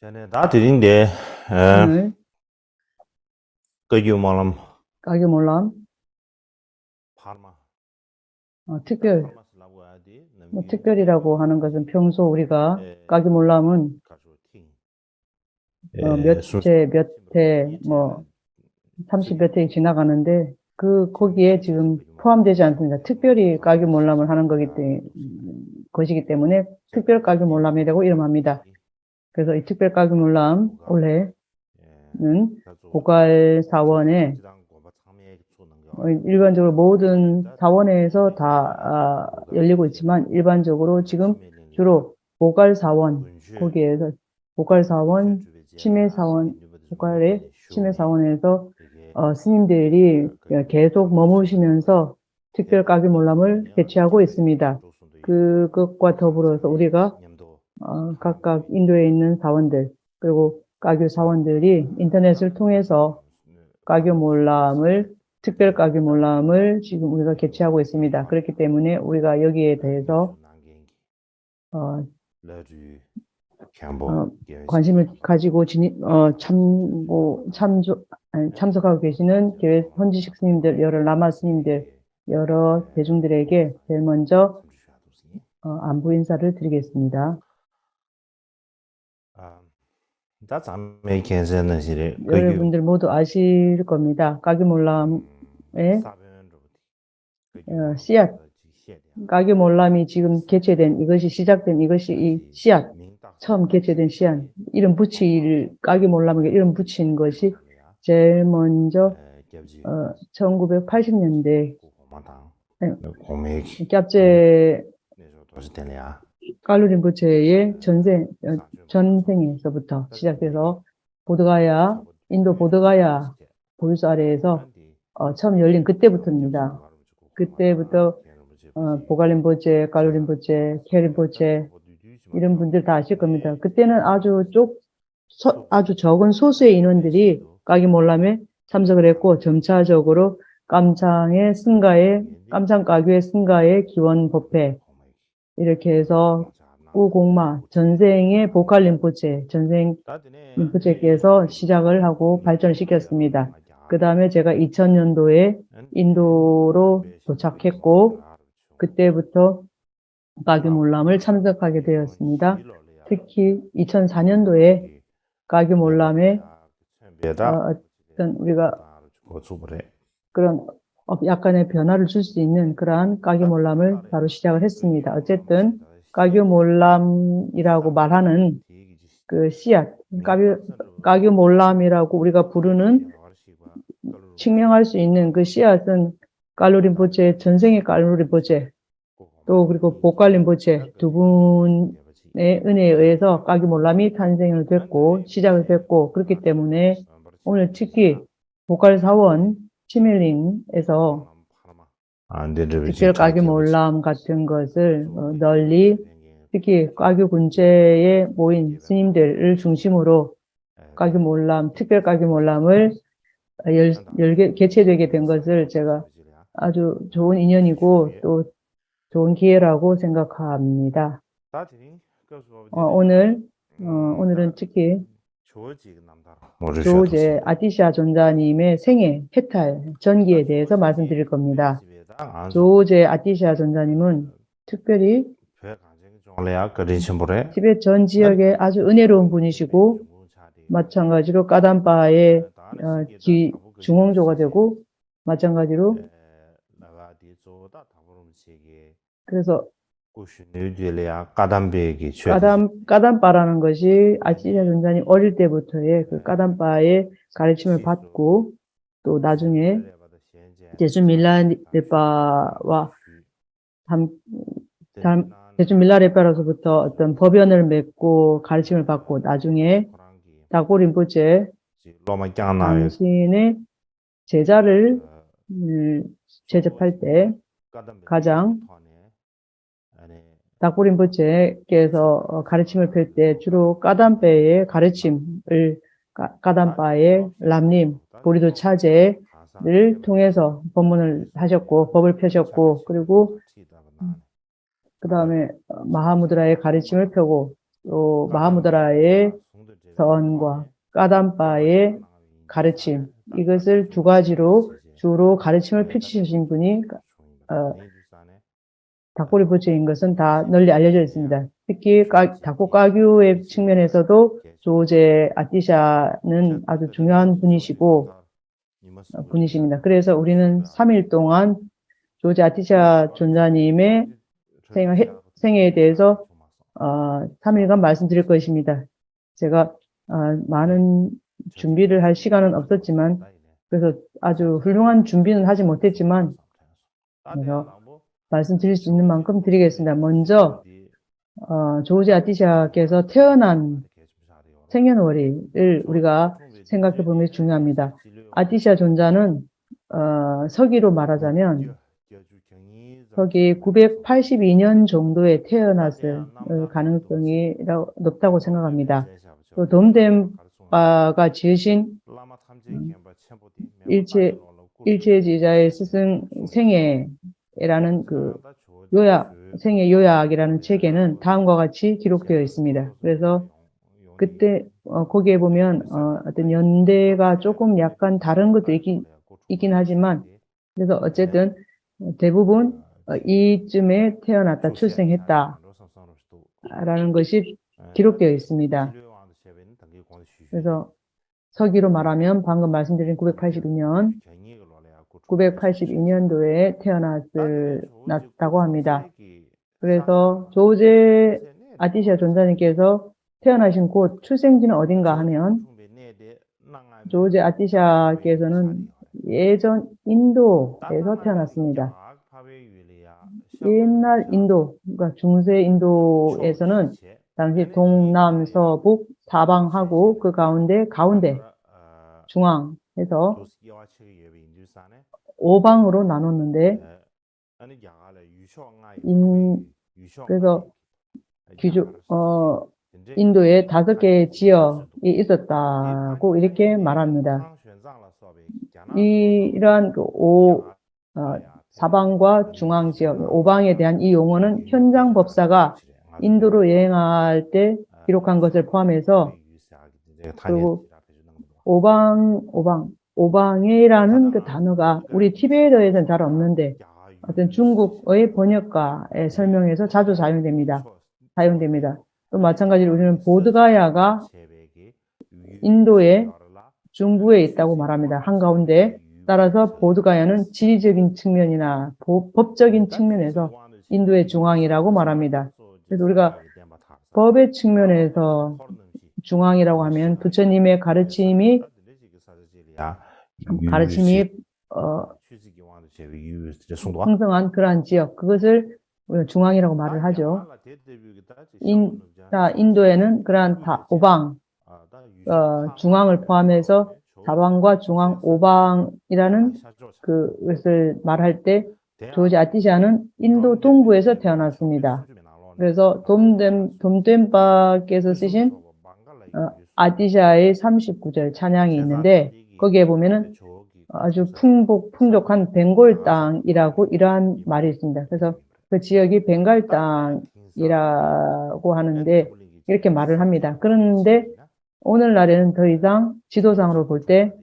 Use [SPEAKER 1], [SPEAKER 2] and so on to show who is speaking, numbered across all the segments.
[SPEAKER 1] 전에 다 드린데
[SPEAKER 2] 오늘
[SPEAKER 1] 거기말람
[SPEAKER 2] 까기몰람
[SPEAKER 1] 파마
[SPEAKER 2] 특별,
[SPEAKER 1] 파마슬라고 하디
[SPEAKER 2] 특별이라고 하는 것은 평소 우리가 까기몰람은 몇 회, 30몇 회이 지나가는데 거기에 지금 포함되지 않습니다. 특별히 까기몰람을 하는 것이기 때문에 특별 까기몰람이라고 이름합니다. 그래서 이 특별 까기몰람 올해는 고갈 사원에 일반적으로 모든 사원에서 다 열리고 있지만 일반적으로 지금 주로 고갈 사원 거기에서 고갈 사원 치매 사원 고갈의 치매 사원에서 스님들이 계속 머무시면서 특별 까기몰람을 개최하고 있습니다. 그것과 더불어서 우리가 각각 인도에 있는 사원들 그리고 까규 사원들이 인터넷을 통해서 까규몰람을 특별 까규몰람을 지금 우리가 개최하고 있습니다. 그렇기 때문에 우리가 여기에 대해서 관심을 가지고 참석하고 계시는 교회 현지식 스님들, 여러 라마 스님들, 여러 대중들에게 제일 먼저 안부 인사를 드리겠습니다. 여러분들 모두 아실 겁니다. 까기몰람의 씨앗, 까기몰람이 지금 개최된 이것이 이 씨앗, 처음 개최된 씨앗, 까기몰람에게 이름 붙인 것이 제일 먼저 1980년대 깝제 깔루린포체의 전생에서부터 시작해서 인도 보드가야 보유소 아래에서 처음 열린 그때부터입니다. 그때부터 보갈린포체, 깔루린포체, 케린포체 이런 분들 다 아실 겁니다. 그때는 아주 적은 소수의 인원들이 까기몰람에 참석을 했고 점차적으로 깜창 까규의 승가의 기원 법회 이렇게 해서 우공마 전생의 전생 림포체께서 시작을 하고 발전을 시켰습니다. 그 다음에 제가 2000년도에 인도로 도착했고 그때부터 까규몰람을 참석하게 되었습니다. 특히 2004년도에 까규몰람에 우리가 그런 약간의 변화를 줄 수 있는 그러한 까규몰람을 바로 시작을 했습니다. 어쨌든 까규몰람이라고 말하는 그 씨앗, 까규몰람이라고 우리가 부르는 측명할 수 있는 그 씨앗은 깔루린포체, 전생의 깔루린포체, 또 그리고 보칼린포체 두 분의 은혜에 의해서 까규몰람이 시작을 됐고 그렇기 때문에 오늘 특히 보칼사원 치멜링에서 특별 까규몰람 같은 것을 널리 특히 까규 군체에 모인 스님들을 중심으로 특별 까규몰람을 개최되게 된 것을 제가 아주 좋은 인연이고 또 좋은 기회라고 생각합니다. 오늘은 특히 조제 아티샤 전자님의 생애 해탈 전기에 대해서 말씀드릴 겁니다. 조제 아티샤 전자님은 특별히 티베트 전 지역에 아주 은혜로운 분이시고 마찬가지로 까담바의 중흥조가 되고 마찬가지로 그래서 까담바라는 것이 아티샤 전자님 어릴 때부터의 그 까담바의 가르침을 받고 또 나중에 제주 밀라레빠와 제주 밀라레빠로서부터 어떤 법연을 맺고 가르침을 받고 나중에 다고 린포체 당신의 제자를 제접할 때 가장 다고 린포체께서 가르침을 펼 때 주로 까담바의 가르침을 까담바의 람님, 보리도 차제를 통해서 법문을 하셨고 법을 펴셨고 그리고 그 다음에 마하무드라의 가르침을 펴고 또 마하무드라의 서언과 까담바의 가르침, 이것을 두 가지로 주로 가르침을 펼치신 분이 닥고리 부처인 것은 다 널리 알려져 있습니다. 특히 닥고 까규의 측면에서도 조제 아티샤는 아주 중요한 분이십니다. 그래서 우리는 3일 동안 조제 아티샤 존자님의 생애에 대해서 3일간 말씀드릴 것입니다. 제가 많은 준비를 할 시간은 없었지만, 그래서 아주 훌륭한 준비는 하지 못했지만, 그래서 말씀드릴 수 있는 만큼 드리겠습니다. 먼저 조지 아티샤께서 태어난 생년월일을 우리가 생각해 보는 게 중요합니다. 아티샤 존자는 서기로 말하자면 서기 982년 정도에 태어났을 가능성이 높다고 생각합니다. 또 돔덴바가 지으신 일체지자의 스승 생애라는 그 생애 요약이라는 책에는 다음과 같이 기록되어 있습니다. 그래서 그때 거기에 보면 어떤 연대가 조금 약간 다른 것도 있긴 하지만, 그래서 어쨌든 대부분 이쯤에 태어났다, 출생했다 라는 것이 기록되어 있습니다. 그래서 서기로 말하면 방금 말씀드린 982년도에 태어났다고 합니다. 그래서 조제 아티샤 존자님께서 태어나신 곳, 출생지는 어딘가 하면, 조제 아티샤께서는 예전 인도에서 태어났습니다. 옛날 인도, 그러니까 중세 인도에서는 당시 동남서북 사방하고 그 가운데 중앙에서 5방으로 나눴는데, 그래서 인도에 5개의 지역이 있었다고 이렇게 말합니다. 이러한 사방과 중앙 지역, 5방에 대한 이 용어는 현장 법사가 인도로 여행할 때 기록한 것을 포함해서, 그리고 오방에라는 그 단어가 우리 티베트어에서는 잘 없는데 어떤 중국의 번역가의 설명에서 자주 사용됩니다. 또 마찬가지로 우리는 보드가야가 인도의 중부에 있다고 말합니다. 한가운데. 따라서 보드가야는 지리적인 측면이나 법적인 측면에서 인도의 중앙이라고 말합니다. 그래서 우리가 법의 측면에서 중앙이라고 하면 부처님의 가르침이 풍성한 그러한 지역, 그것을 우리가 중앙이라고 말을 하죠. 인도에는 그러한 오방, 중앙을 포함해서 사방과 중앙 오방이라는 그것을 말할 때 조지 아티샤는 인도 동부에서 태어났습니다. 그래서 돔덴바께서 쓰신 아티샤의 39절 찬양이 있는데, 거기에 보면은 아주 풍족한 벵골 땅이라고 이러한 말이 있습니다. 그래서 그 지역이 벵갈 땅이라고 하는데 이렇게 말을 합니다. 그런데 오늘날에는 더 이상 지도상으로 볼 때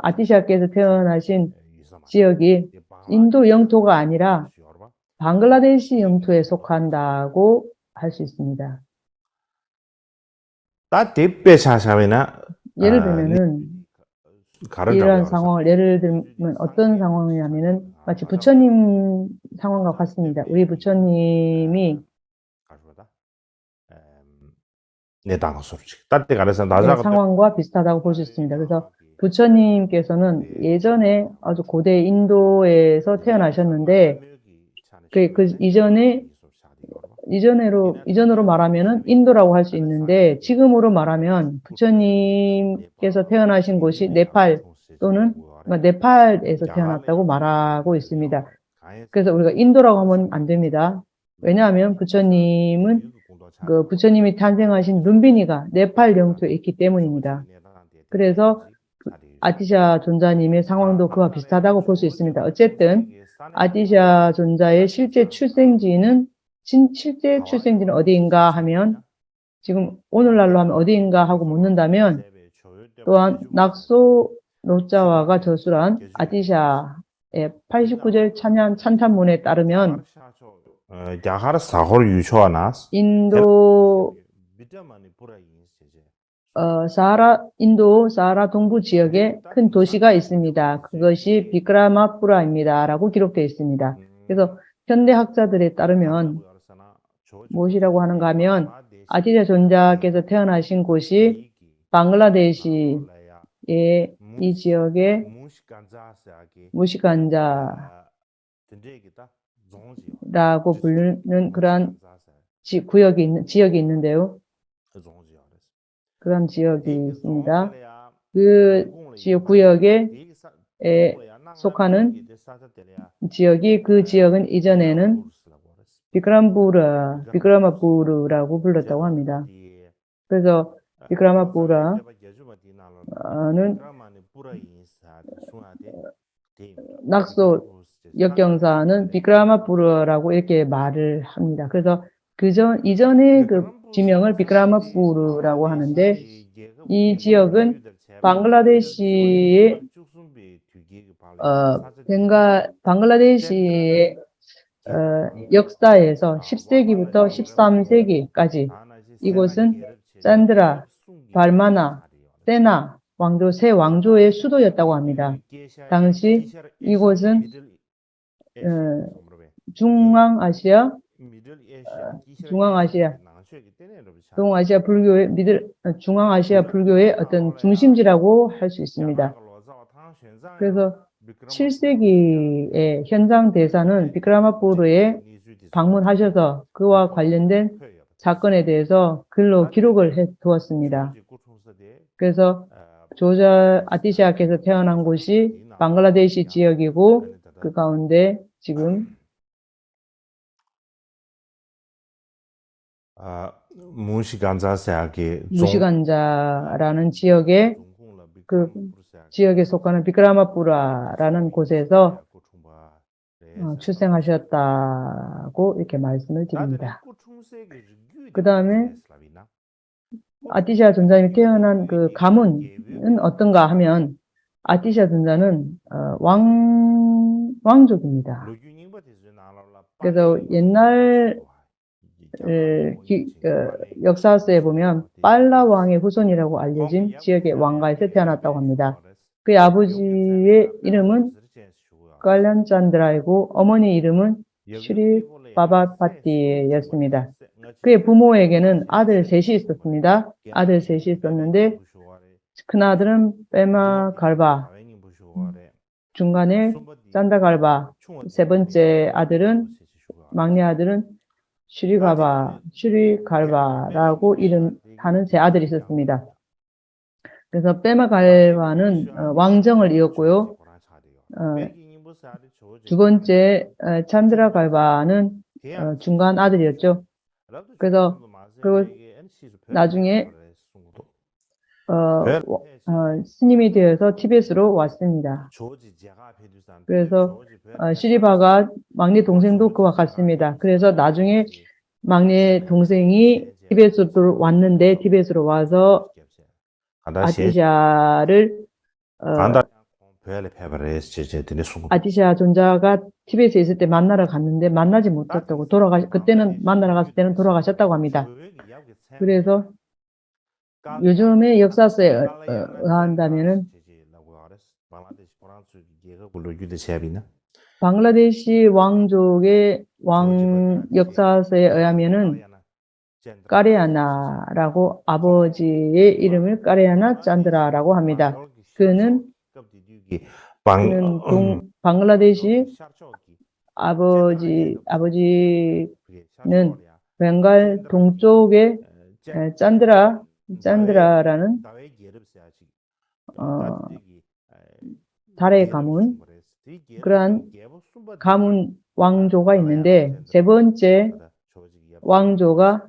[SPEAKER 2] 아티샤께서 태어나신 지역이 인도 영토가 아니라 방글라데시 영토에 속한다고 할 수 있습니다. 예를 들면은 이러한 상황을 예를 들면 어떤 상황이냐면은 마치 부처님 상황과 같습니다. 우리 부처님이 상황과 비슷하다고 볼 수 있습니다. 그래서 부처님께서는 예전에 아주 고대 인도에서 태어나셨는데 그 이전으로 말하면은 인도라고 할 수 있는데, 지금으로 말하면 부처님께서 태어나신 곳이 네팔 또는 네팔에서 태어났다고 말하고 있습니다. 그래서 우리가 인도라고 하면 안 됩니다. 왜냐하면 부처님이 탄생하신 룸비니가 네팔 영토에 있기 때문입니다. 그래서 아티샤 존자님의 상황도 그와 비슷하다고 볼 수 있습니다. 어쨌든 아티샤 존자의 실제 출생지는 어디인가 하면 지금 오늘날로 하면 어디인가 하고 묻는다면 또한 낙소 노자와가 저술한 아디샤의 89절 찬양 찬탄문에 따르면
[SPEAKER 1] 야하르 사홀 유초하나스
[SPEAKER 2] 인도 인도 사하라 동부 지역에 큰 도시가 있습니다. 그것이 비크라마푸라입니다. 라고 기록되어 있습니다. 그래서 현대 학자들에 따르면 무엇이라고 하는가 하면 아디샤 존자께서 태어나신 곳이 방글라데시의 이 지역의 무시간자라고 부르는 그러한 지역이 있는데요. 그런 지역이 있습니다. 그 지역 구역에 속하는 지역이 그 지역은 이전에는 비크라마푸르라고 불렀다고 합니다. 그래서 비크라마푸라는 낙소 역경사는 비크라마푸르라고 이렇게 말을 합니다. 그래서 이전의 그 지명을 비크라마푸르라고 하는데 이 지역은 방글라데시의 방글라데시의 역사에서 10세기부터 13세기까지 이곳은 짠드라, 발마나, 세나 왕조 세 왕조의 수도였다고 합니다. 당시 이곳은 중앙아시아 불교의 어떤 중심지라고 할 수 있습니다. 그래서 7세기의 현장 대사는 비크라마푸르에 방문하셔서 그와 관련된 사건에 대해서 글로 기록을 해 두었습니다. 그래서 조자 아티샤께서 태어난 곳이 방글라데시 지역이고 그 가운데 지금 무시간자라는 지역에 그 지역에 속하는 비크라마푸라라는 곳에서 출생하셨다고 이렇게 말씀을 드립니다. 그 다음에 아티샤 존자님이 태어난 그 가문은 어떤가 하면 아티샤 존자는 왕족입니다. 그래서 옛날 역사서에 보면 빨라 왕의 후손이라고 알려진 지역의 왕가에서 태어났다고 합니다. 그의 아버지의 이름은 깔란찬드라이고 어머니 이름은 슈리 바바파티였습니다. 그의 부모에게는 아들 셋이 있었습니다. 아들 셋이 있었는데 큰아들은 빼마갈바, 중간에 짠다갈바, 세 번째 아들은 막내 아들은 슈리갈바라고 이름하는 세 아들이 있었습니다. 그래서 빼마갈바는 왕정을 이었고요. 두 번째 찬드라갈바는 중간 아들이었죠. 그래서 나중에 스님이 되어서 티벳으로 왔습니다. 그래서 시리바가 막내 동생도 그와 같습니다. 그래서 나중에 막내 동생이 티벳으로 왔는데 티벳으로 와서 아티샤를 아티샤 존자가 티벳에 있을 때 만나러 갔는데 만나지 못했다고 그때는 만나러 갔을 때는 돌아가셨다고 합니다. 그래서 요즘의 역사서에 의한다면은 방글라데시 왕족의 역사서에 의하면은 까레아나라고 아버지의 이름을 까레아나 짠드라라고 합니다. 그는 방글라데시 아버지는 벵갈 동쪽의 짠드라라는 달의 가문, 그러한 가문 왕조가 있는데 세 번째 왕조가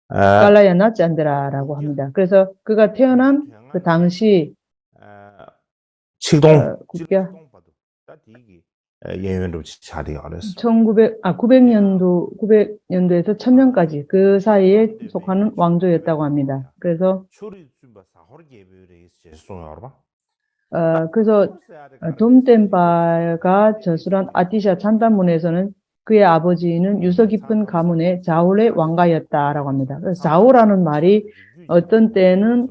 [SPEAKER 2] 깔라야나 짠드라라고 합니다. 그래서 그가 태어난 그 당시 국가
[SPEAKER 1] 연연도 자리가 어렸어.
[SPEAKER 2] 900년도에서 1000년까지 그 사이에 속하는 왕조였다고 합니다. 그래서 돔텐바가 저술한 아티샤 찬다문에서는 그의 아버지는 유서 깊은 가문의 자홀의 왕가였다라고 합니다. 그래서 자홀라는 말이 어떤 때는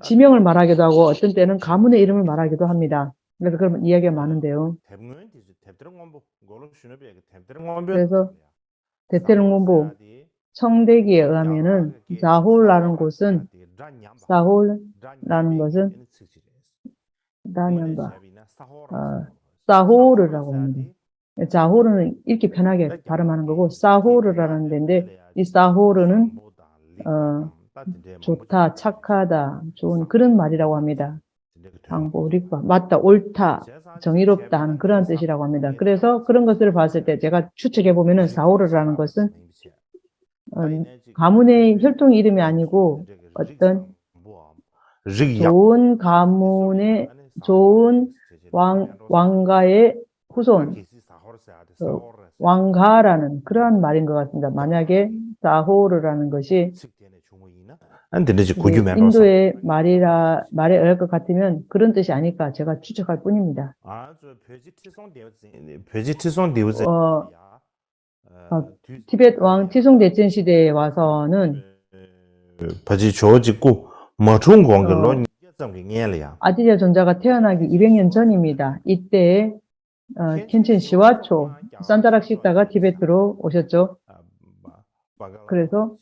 [SPEAKER 2] 지명을 말하기도 하고 어떤 때는 가문의 이름을 말하기도 합니다. 그래서 그런 이야기가 많은데요. 그래서 대테릉원보 청대기에 의하면은 자홀라는 것은 다냠바 사호르라고 합니다. 자호르는 이렇게 편하게 발음하는 거고 사호르라는 데인데 이 사호르는 좋다, 착하다, 좋은 그런 말이라고 합니다. 방보리과 맞다, 옳다, 정의롭다 하는 그런 뜻이라고 합니다. 그래서 그런 것을 봤을 때 제가 추측해 보면은 사호르라는 것은 가문의 혈통 이름이 아니고 어떤 좋은 가문의 좋은 왕가의 후손, 왕가라는 그러한 말인 것 같습니다. 만약에 사호르라는 것이 인도의 말에 의할 것 같으면 그런 뜻이 아닐까 제가 추측할 뿐입니다. 티벳 왕 티송대첸 시대에 와서는 아디랴 존자가 태어나기 200년 전입니다. 이때 켄친 시와초 산타락 식다가 티베트로 오셨죠. 그래서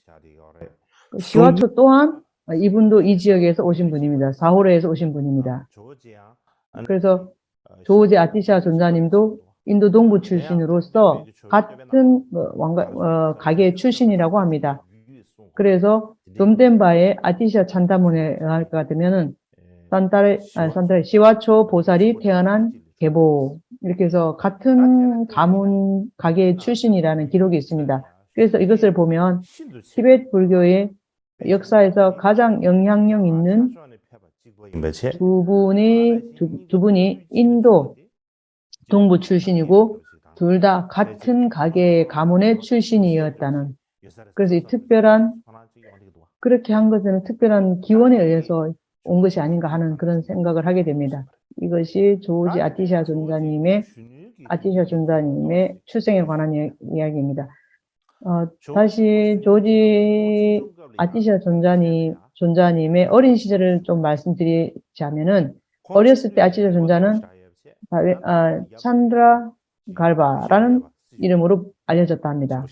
[SPEAKER 2] 시와초 또한 이분도 이 지역에서 오신 분입니다. 사호르에서 오신 분입니다. 그래서 조오제 아티샤 존자님도 인도 동부 출신으로서 같은 가게 출신이라고 합니다. 그래서 돔덴바의 아티샤 찬다문에 의할 것 같으면은 산타레 시와초 보살이 태어난 계보 이렇게 해서 같은 가문 가게 출신이라는 기록이 있습니다. 그래서 이것을 보면 티베트 불교의 역사에서 가장 영향력 있는 두 분이 인도 동부 출신이고 둘 다 같은 가게 가문의 출신이었다는, 그래서 이 그렇게 한 것은 특별한 기원에 의해서 온 것이 아닌가 하는 그런 생각을 하게 됩니다. 이것이 조지 아티샤 존자님의 출생에 관한 이야기입니다. 다시 조지 아티샤 존자님의 어린 시절을 좀 말씀드리자면은, 어렸을 때 아티샤 존자는 찬드라 갈바라는 이름으로 알려졌다 합니다.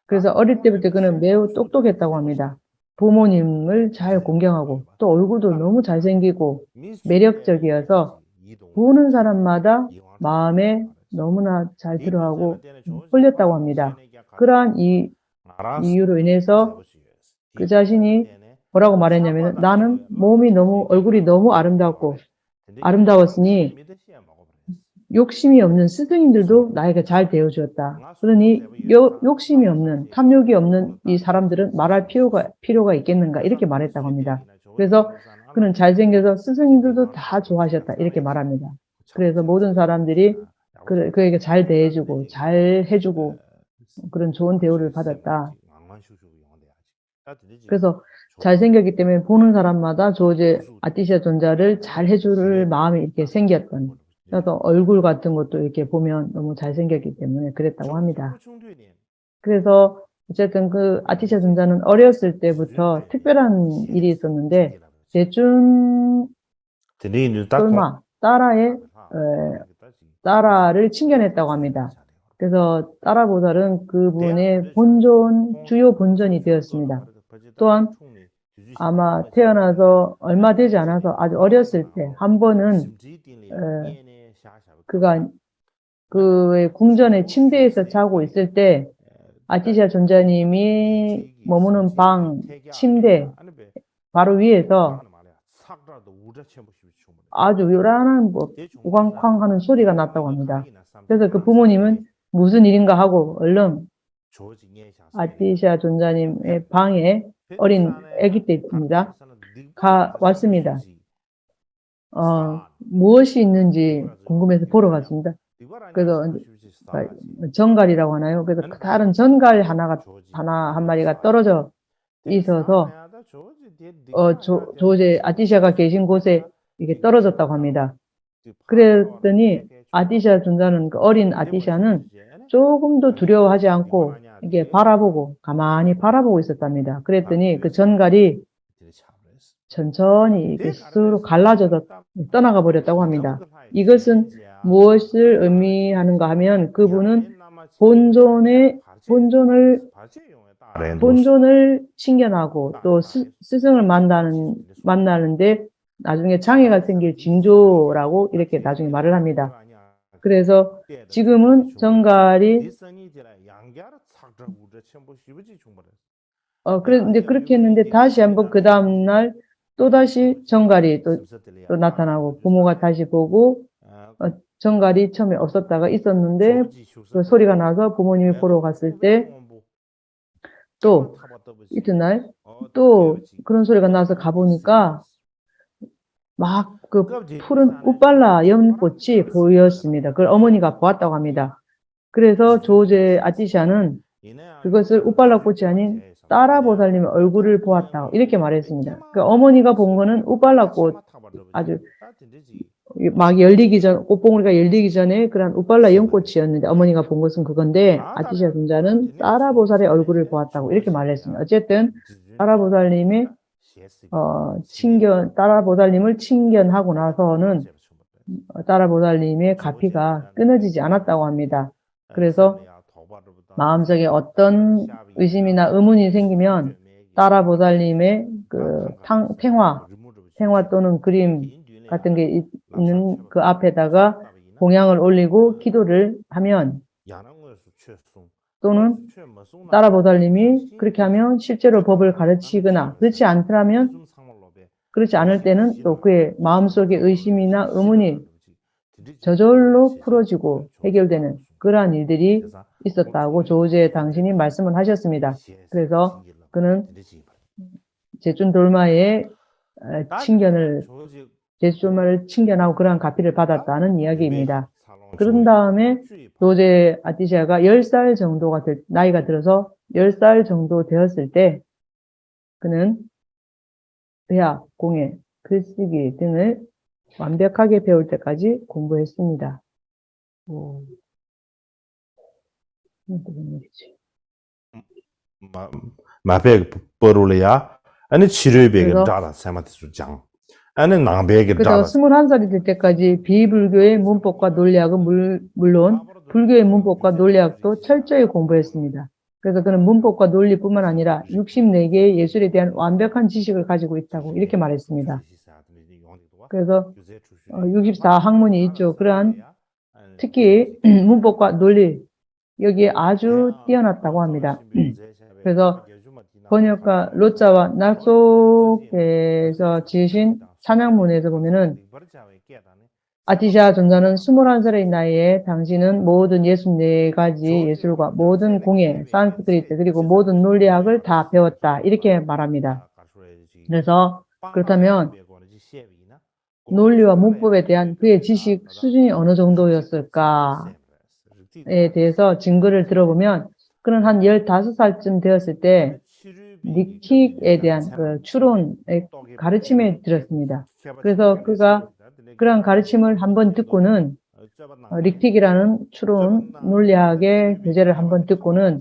[SPEAKER 2] 그래서 어릴 때부터 그는 매우 똑똑했다고 합니다. 부모님을 잘 공경하고 또 얼굴도 너무 잘생기고 매력적이어서 보는 사람마다 마음에 너무나 잘 들어하고 홀렸다고 합니다. 그러한 이유로 인해서 그 자신이 뭐라고 말했냐면, 나는 얼굴이 너무 아름다웠으니 욕심이 없는 스승님들도 나에게 잘 대해주었다. 그러니 욕심이 없는, 탐욕이 없는 이 사람들은 말할 필요가 있겠는가, 이렇게 말했다고 합니다. 그래서 그는 잘생겨서 스승님들도 다 좋아하셨다, 이렇게 말합니다. 그래서 모든 사람들이 그에게 잘 대해주고 잘 해주고 그런 좋은 대우를 받았다. 그래서 잘생겼기 때문에 보는 사람마다 조제 아티샤 존자를 잘 해줄 마음이 이렇게 생겼던, 그래서 얼굴 같은 것도 이렇게 보면 너무 잘생겼기 때문에 그랬다고 합니다. 그래서 어쨌든 그 아티샤 존자는 어렸을 때부터 특별한 일이 있었는데, 대준 솔마 따라를 칭견했다고 합니다. 그래서 따라 보살은 그분의 주요 본전이 되었습니다. 또한 아마 태어나서 얼마 되지 않아서 아주 어렸을 때 한 번은 그가 그의 궁전의 침대에서 자고 있을 때 아티샤 존자님이 머무는 방 침대 바로 위에서 아주 요란한 우광쾅 하는 소리가 났다고 합니다. 그래서 그 부모님은 무슨 일인가 하고 얼른 아티샤 존자님의 방에, 어린 아기 때입니다, 왔습니다. 무엇이 있는지 궁금해서 보러 갔습니다. 그래서 정갈이라고 하나요? 그래서 다른 정갈 한 마리가 떨어져 있어서 조제 아티샤가 계신 곳에 이게 떨어졌다고 합니다. 그랬더니 아티샤 존자는 그 어린 아티샤는 조금도 두려워하지 않고 이게 가만히 바라보고 있었답니다. 그랬더니 그 전갈이 천천히 이게 스스로 갈라져서 떠나가 버렸다고 합니다. 이것은 무엇을 의미하는가 하면 그분은 본존을 신견하고 또 스승을 만나는데 나중에 장애가 생길 징조라고 이렇게 나중에 말을 합니다. 그래서 지금은 정갈이 이제 그렇게 했는데 다시 한번 그 다음날 또다시 정갈이 또 나타나고 부모가 다시 보고 정갈이 처음에 없었다가 있었는데 그 소리가 나서 부모님이 보러 갔을 때 또 이튿날 또 그런 소리가 나서 가보니까 막 그 푸른 우빨라 연꽃이 보였습니다. 그걸 어머니가 보았다고 합니다. 그래서 조제 아티샤는 그것을 우빨라 꽃이 아닌 따라보살님의 얼굴을 보았다. 이렇게 말했습니다. 그 어머니가 본 거는 우빨라 꽃 아주 막 열리기 전, 꽃봉오리가 열리기 전에 그런 우빨라 연꽃이었는데 어머니가 본 것은 그건데 아티샤 존자는 따라보살의 얼굴을 보았다고 이렇게 말했습니다. 어쨌든 따라보살님의 따라보살님을 친견하고 나서는 따라보살님의 가피가 끊어지지 않았다고 합니다. 그래서 마음속에 어떤 의심이나 의문이 생기면 따라보살님의 그 팽화 또는 그림 같은 게 있는 그 앞에다가 공양을 올리고 기도를 하면 또는 따라보살님이 그렇게 하면 실제로 법을 가르치거나 그렇지 않을 때는 또 그의 마음속의 의심이나 의문이 저절로 풀어지고 해결되는 그러한 일들이 있었다고 조제 당신이 말씀을 하셨습니다. 그래서 그는 제춘 돌마의 제춘돌마를 친견하고 그러한 가피를 받았다는 이야기입니다. 그런 다음에 조제 아티샤가 10살 정도가 나이가 들어서 10살 정도 되었을 때 그는 의학, 공예, 글쓰기 등을 완벽하게 배울 때까지 공부했습니다.
[SPEAKER 1] 마백 버롤이야 아니 치료백을 따라 세마티스 장 아니 낭백을
[SPEAKER 2] 그래서 21살이 될 때까지 비불교의 문법과 논리학은 물론 불교의 문법과 논리학도 철저히 공부했습니다. 그래서 그는 문법과 논리뿐만 아니라 64개의 예술에 대한 완벽한 지식을 가지고 있다고 이렇게 말했습니다. 그래서 64학문이 있죠. 그러한 특히 문법과 논리 여기에 아주 뛰어났다고 합니다. 그래서 번역가 로자와 낙속에서 지으신 찬양문에서 보면은 아티샤 존자는 21살의 나이에 당신은 모든 64가지 예술과 모든 공예, 산스크리트 그리고 모든 논리학을 다 배웠다. 이렇게 말합니다. 그래서 그렇다면 논리와 문법에 대한 그의 지식 수준이 어느 정도였을까에 대해서 증거를 들어보면 그는 한 15살쯤 되었을 때 닉틱에 대한 그 추론의 가르침에 들었습니다. 그래서 그가 그런 가르침을 한번 듣고는 릭틱이라는 추론 논리학의 교재를 한번 듣고는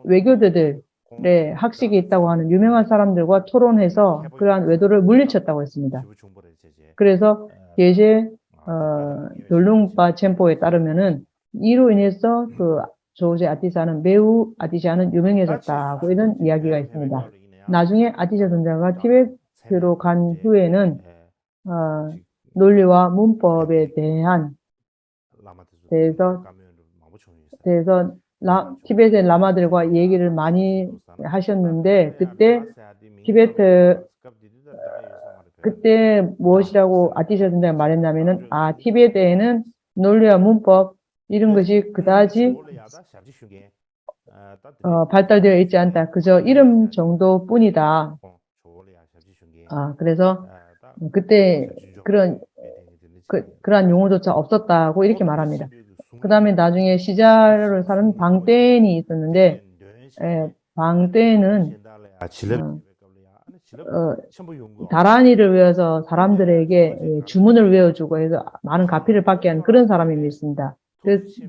[SPEAKER 2] 외교도들의 학식이 있다고 하는 유명한 사람들과 토론해서 그러한 외도를 물리쳤다고 했습니다. 그래서 예제 돌룽파 첸포에 따르면은 이로 인해서 그 조제 아티샤는 유명해졌다고 이런 이야기가 있습니다. 나중에 아티샤 존자가 티베트로 간 후에는 논리와 문법에 대해서 티베트의 라마들과 얘기를 많이 하셨는데 그때 무엇이라고 아티샤 존자가 말했냐면은 티베트에는 논리와 문법 이런 것이 그다지 발달되어 있지 않다. 그저 이름 정도뿐이다. 그래서 그때 그런 그러한 용어조차 없었다고 이렇게 말합니다. 그 다음에 나중에 시자를 사는 방떼인이 있었는데, 방떼인은 다란이를 외워서 사람들에게 주문을 외워주고 해서 많은 가피를 받게 하는 그런 사람입니다.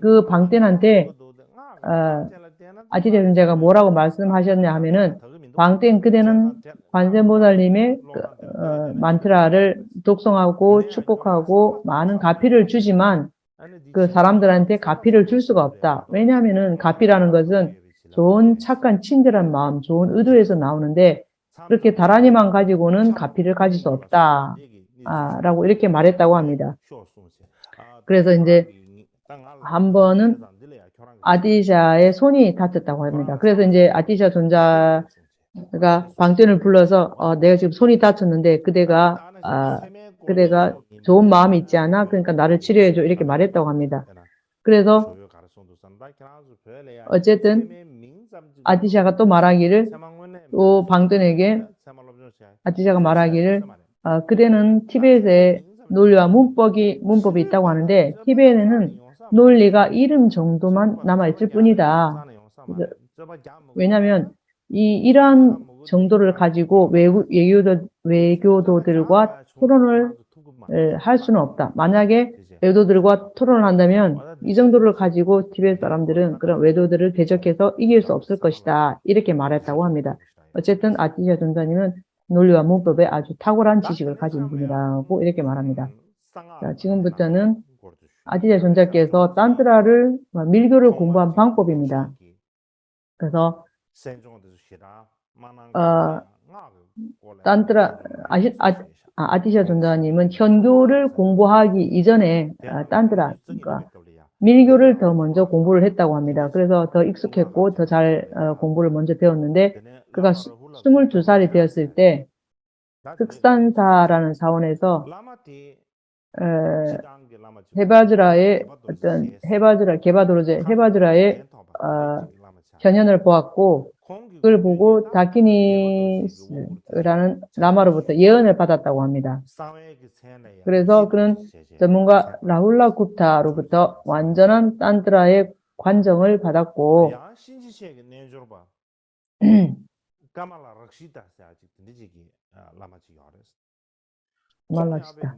[SPEAKER 2] 그 방떼인한테 아티제 존재가 뭐라고 말씀하셨냐 하면은, 방떼인 그대는 관세음보살님의 만트라를 독송하고 축복하고 많은 가피를 주지만 그 사람들한테 가피를 줄 수가 없다. 왜냐하면은 가피라는 것은 좋은 착한 친절한 마음, 좋은 의도에서 나오는데 그렇게 다란이만 가지고는 가피를 가질 수 없다. 라고 이렇게 말했다고 합니다. 그래서 이제 한 번은 아디샤의 손이 다쳤다고 합니다. 그래서 이제 아디샤 존자가 방떼인을 불러서 내가 지금 손이 다쳤는데 그대가 좋은 마음이 있지 않아? 그러니까 나를 치료해줘 이렇게 말했다고 합니다. 그래서 어쨌든 아디샤가 또 말하기를 또 방떼인에게 아디샤가 말하기를 그대는 티베트에 논리와 문법이 있다고 하는데 티베트에는 논리가 이름 정도만 남아있을 뿐이다. 왜냐하면 이러한 정도를 가지고 외교도들과 토론을 할 수는 없다. 만약에 외도들과 토론을 한다면 이 정도를 가지고 티베트 사람들은 그런 외도들을 대적해서 이길 수 없을 것이다. 이렇게 말했다고 합니다. 어쨌든 아티샤 존자님은 논리와 문법에 아주 탁월한 지식을 가진 분이라고 이렇게 말합니다. 자, 지금부터는 아티샤 존자께서 딴트라를 밀교를 공부한 방법입니다. 그래서 딴트라 아티샤 존자님은 현교를 공부하기 이전에 딴트라 그러니까 밀교를 더 먼저 공부를 했다고 합니다. 그래서 더 익숙했고 더 잘 공부를 먼저 배웠는데 그가 22살이 되었을 때 흑산사라는 사원에서 헤바즈라의 게바도로제 헤바즈라의 현현을 보았고 그걸 보고 다키니스라는 라마로부터 예언을 받았다고 합니다. 그래서 그는 전문가 라훌라 굽타로부터 완전한 딴트라의 관정을 받았고 말랍시다.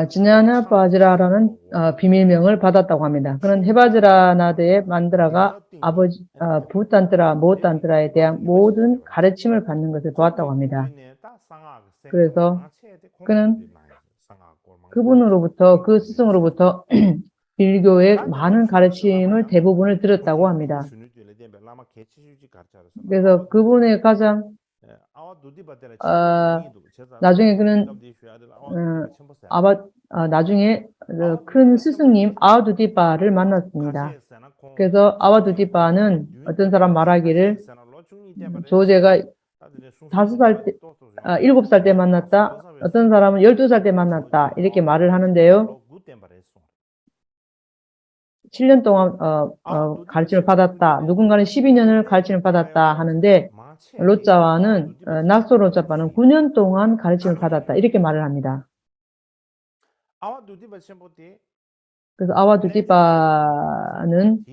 [SPEAKER 2] 지냐나 바즈라라는 비밀명을 받았다고 합니다. 그는 헤바즈라나드의 만드라가 아버지 부탄트라, 모탄트라에 대한 모든 가르침을 받는 것을 보았다고 합니다. 그래서 그는 그분으로부터 그 스승으로부터 빌교의 많은 가르침을 대부분을 들었다고 합니다. 그래서 그분의 가장 나중에 그는 나중에 큰 스승님 아와두디파를 만났습니다. 그래서 아와두디파는 어떤 사람 말하기를 조제가 7살 때 만났다. 어떤 사람은 12살 때 만났다. 이렇게 말을 하는데요. 7년 동안 가르침을 받았다. 누군가는 12년을 가르침을 받았다 하는데 로짜와는 낙소 로짜파는 9년 동안 가르침을 받았다. 이렇게 말을 합니다. 그래서 아와두디파는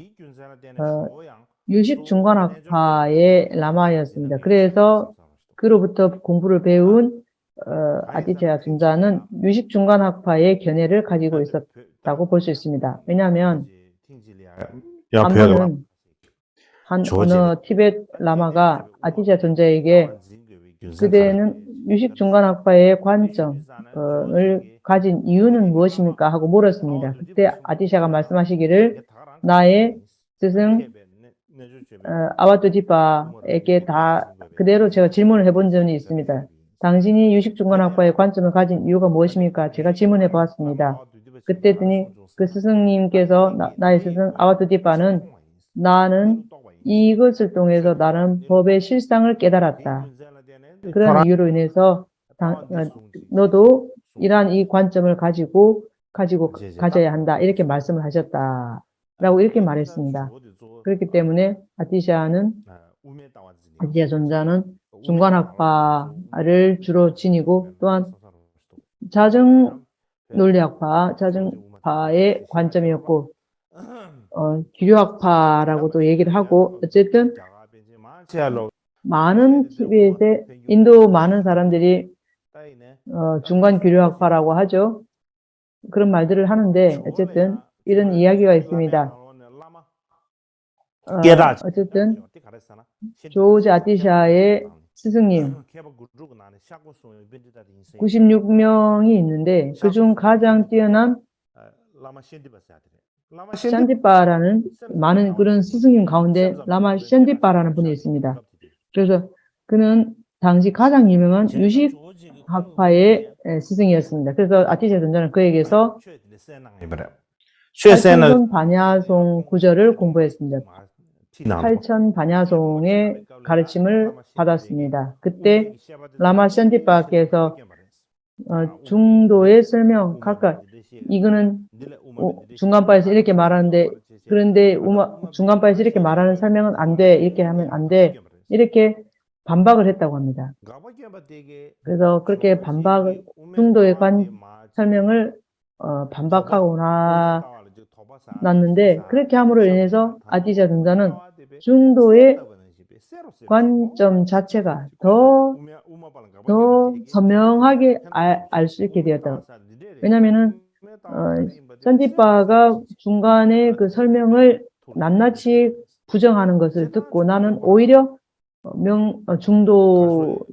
[SPEAKER 2] 유식 중간학파의 라마였습니다. 그래서 그로부터 공부를 배운 아티샤 존자는 유식 중간학파의 견해를 가지고 있었다고 볼 수 있습니다. 왜냐하면 한 번은 어느 티베트 라마가 아티샤 존자에게 그대는 유식 중간학파의 관점을 가진 이유는 무엇입니까? 하고 물었습니다. 그때 아티샤가 말씀하시기를 나의 스승 아와두디파에게 다 그대로 제가 질문을 해본 적이 있습니다. 당신이 유식 중간학파의 관점을 가진 이유가 무엇입니까? 제가 질문해 보았습니다. 그때더니 그 스승님께서 나의 스승 아와두디파는 나는 이것을 통해서 나는 법의 실상을 깨달았다. 그런 이유로 인해서 너도 이러한 이 관점을 가지고 가져야 한다. 이렇게 말씀을 하셨다. 라고 이렇게 말했습니다. 그렇기 때문에 아티샤 존자는 중간학파를 주로 지니고 또한 논리학파, 자증파의 관점이었고, 기류학파라고도 얘기를 하고, 어쨌든 많은 티벳의 인도 많은 사람들이 중간 기류학파라고 하죠. 그런 말들을 하는데 어쨌든 이런 이야기가 있습니다. 어쨌든 조지 아티샤의 스승님 96명이 있는데 그중 가장 뛰어난 샨디빠라는 많은 그런 스승님 가운데 라마 샨디빠라는 분이 있습니다. 그래서 그는 당시 가장 유명한 유식학파의 스승이었습니다. 그래서 아티샤 존자는 그에게서 8천 반야송 구절을 공부했습니다. 8천 반야송의 가르침을 받았습니다. 그때 라마 샨디빠께서 중도의 설명, 각각 이거는 중간바에서 이렇게 말하는데 그런데 중간바에서 이렇게 말하는 설명은 안 돼. 이렇게 하면 안 돼. 이렇게 반박을 했다고 합니다. 그래서 그렇게 중도의 설명을 반박하고 났는데 그렇게 함으로 인해서 아티샤 존자는 중도의 관점 자체가 더 선명하게 알 수 있게 되었다. 왜냐면은 샨디빠가 중간에 그 설명을 낱낱이 부정하는 것을 듣고 나는 오히려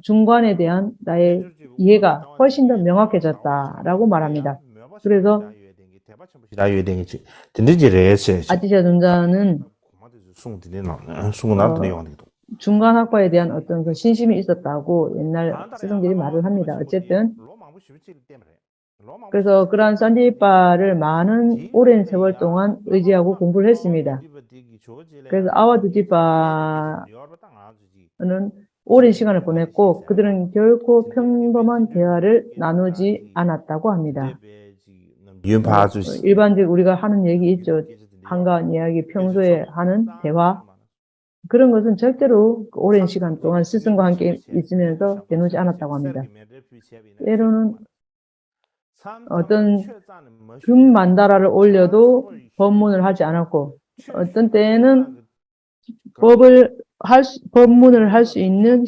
[SPEAKER 2] 중간에 대한 나의 이해가 훨씬 더 명확해졌다라고 말합니다. 그래서 아티샤 존자는 중간학과에 대한 어떤 그 신심이 있었다고 옛날 스승들이 말을 합니다. 어쨌든 그래서 그러한 샨디빠를 많은 오랜 세월 동안 의지하고 공부를 했습니다. 그래서 아와두디빠는 오랜 시간을 보냈고 그들은 결코 평범한 대화를 나누지 않았다고 합니다. 일반적으로 우리가 하는 얘기 있죠. 한가한 이야기, 평소에 하는 대화. 그런 것은 절대로 오랜 시간 동안 스승과 함께 있으면서 되누지 않았다고 합니다. 때로는 어떤 금 만다라를 올려도 법문을 하지 않았고 어떤 때에는 법문을 할 수 있는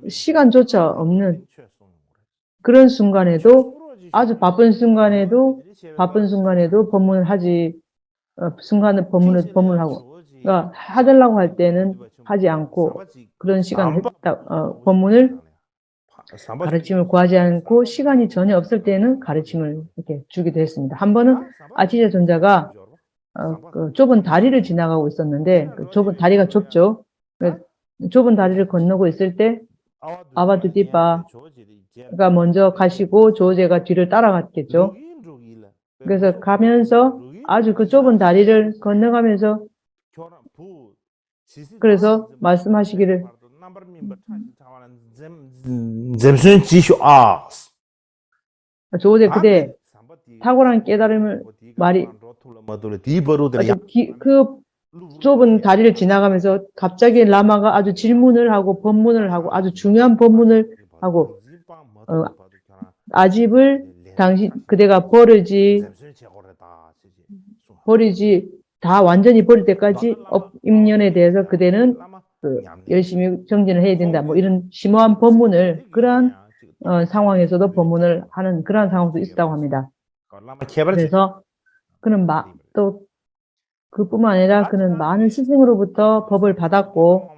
[SPEAKER 2] 시간조차 없는 그런 순간에도 아주 바쁜 순간에도 법문을 법문을 하고 그러니까 하려고 할 때는 하지 않고 그런 시간을 법문을 가르침을 구하지 않고 시간이 전혀 없을 때는 가르침을 이렇게 주기도 했습니다. 한 번은 아티샤 존자가 그 좁은 다리를 지나가고 있었는데 그 좁은 다리가 좁죠. 좁은 다리를 건너고 있을 때 아바두디빠가 먼저 가시고 조제가 뒤를 따라갔겠죠. 그래서 가면서 아주 그 좁은 다리를 건너가면서 그래서 말씀하시기를 조제 그대 탁월한 깨달음을 그 좁은 다리를 지나가면서 갑자기 라마가 아주 질문을 하고 법문을 하고 아주 중요한 법문을 하고 아집을 그대가 버리지 다 완전히 버릴 때까지 입년에 대해서 그대는 열심히 정진을 해야 된다. 뭐 이런 심오한 법문을 그러한 상황에서도 법문을 하는 그러한 상황도 있었다고 합니다. 그래서 그는 또 그뿐만 아니라 그는 많은 스승으로부터 법을 받았고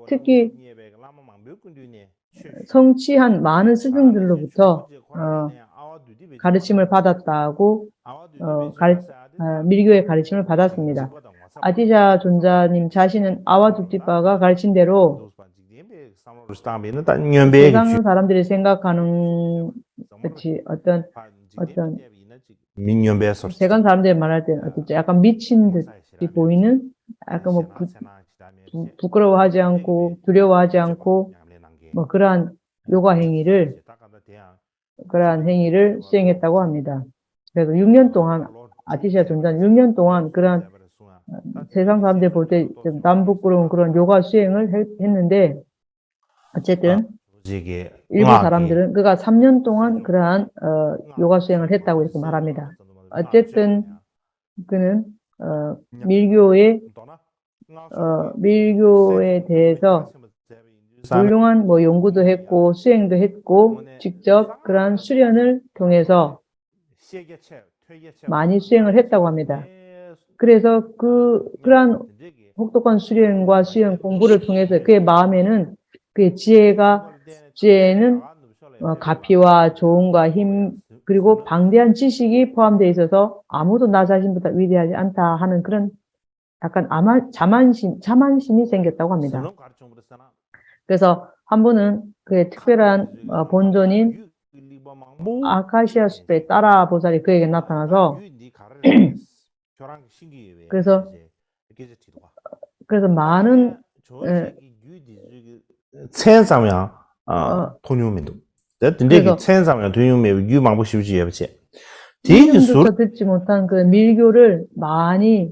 [SPEAKER 2] 특히 성취한 많은 스승들로부터 가르침을 받았다고 밀교의 가르침을 받았습니다. 아티샤 존자님 자신은 아와두티빠가 가르친 대로 세상 사람들이 생각하는 어떤 세간 사람들이 말할 때는 약간 미친 듯이 보이는 약간 뭐 부끄러워하지 않고 두려워하지 않고 뭐 그러한 그러한 행위를 수행했다고 합니다. 그래서 6년 동안 아티샤 존자는 6년 동안 그러한 세상 사람들 볼 때 남부끄러운 그런 요가 수행을 했는데 어쨌든 일부 사람들은 그가 3년 동안 그러한 요가 수행을 했다고 이렇게 말합니다. 어쨌든 그는 밀교에 대해서 훌륭한 뭐 연구도 했고 수행도 했고 직접 그러한 수련을 통해서 많이 수행을 했다고 합니다. 그래서 그러한 혹독한 수련과 수행 공부를 통해서 그의 마음에는 그의 지혜는 가피와 조언과 힘 그리고 방대한 지식이 포함되어 있어서 아무도 나 자신보다 위대하지 않다 하는 그런 약간 자만심이 생겼다고 합니다. 그래서 한 번은 그의 특별한 본존인 아카시아 숲의 따라 보살이 그에게 나타나서 그래서 많은
[SPEAKER 1] 千上面通用面这千上面通用面유망부 시우지 예쁘지.
[SPEAKER 2] 이름조차 듣지 못한 그 밀교를 많이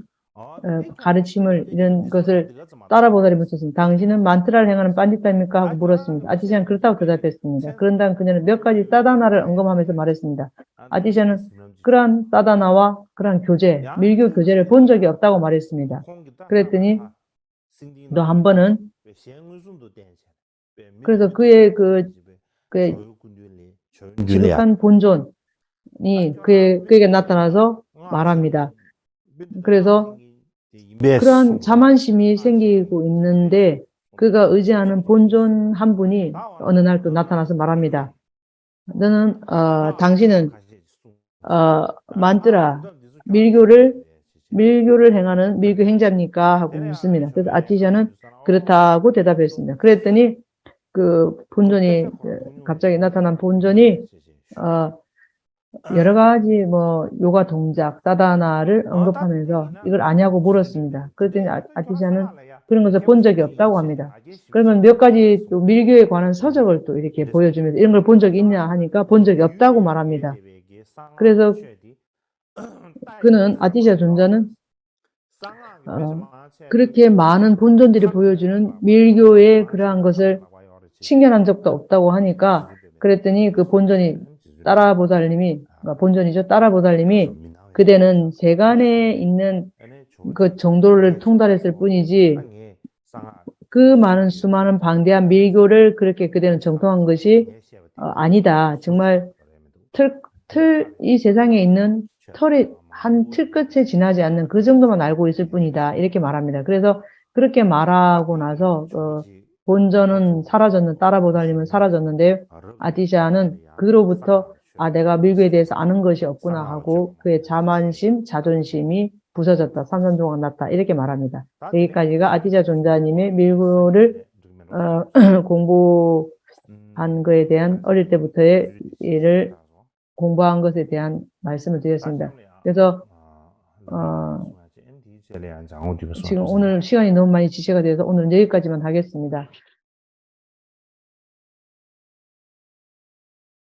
[SPEAKER 2] 가르침을 이런 것을 따라 보살이 묻혔습니다. 당신은 만트라를 행하는 빤디타입니까? 하고 물었습니다. 아티샤는 그렇다고 대답했습니다. 그런 다음 그녀는 몇 가지 사다나를 언급하면서 말했습니다. 아티샤는 그러한 사다나와 그러한 교제, 밀교 교제를 본 적이 없다고 말했습니다. 그랬더니 너 한 번은 그래서 그의 지극한 본존이 그에게 나타나서 말합니다. 그래서 그러한 자만심이 생기고 있는데 그가 의지하는 본존 한 분이 어느 날 또 나타나서 말합니다. 너는 당신은 만트라 밀교를 행하는 밀교 행자입니까? 하고 묻습니다. 그래서 아티샤는 그렇다고 대답했습니다. 그랬더니 그 본존이 갑자기 나타난 본존이 여러 가지 뭐 요가 동작, 사다나를 언급하면서 이걸 아냐고 물었습니다. 그랬더니 아티샤는 그런 것을 본 적이 없다고 합니다. 그러면 몇 가지 또 밀교에 관한 서적을 또 이렇게 보여주면서 이런 걸 본 적이 있냐 하니까 본 적이 없다고 말합니다. 그래서 그는 아티샤 존자는 그렇게 많은 본존들이 보여주는 밀교의 그러한 것을 칭찬한 적도 없다고 하니까 그랬더니 그 본존이 본존이죠. 따라보살님이 그대는 세간에 있는 그 정도를 통달했을 뿐이지 그 수많은 방대한 밀교를 그렇게 그대는 정통한 것이 아니다. 정말 이 세상에 있는 한 틀 끝에 지나지 않는 그 정도만 알고 있을 뿐이다. 이렇게 말합니다. 그래서 그렇게 말하고 나서 본전은 따라보살님은 사라졌는데 아티샤는 그로부터 내가 밀교에 대해서 아는 것이 없구나 하고 그의 자존심이 부서졌다. 산산조각 났다. 이렇게 말합니다. 여기까지가 아티샤 존자님의 밀교를 공부한 것에 대한 어릴 때부터의 일을 공부한 것에 대한 말씀을 드렸습니다. 그래서 지금 오늘 시간이 너무 많이 지체가 돼서 오늘은 여기까지만 하겠습니다.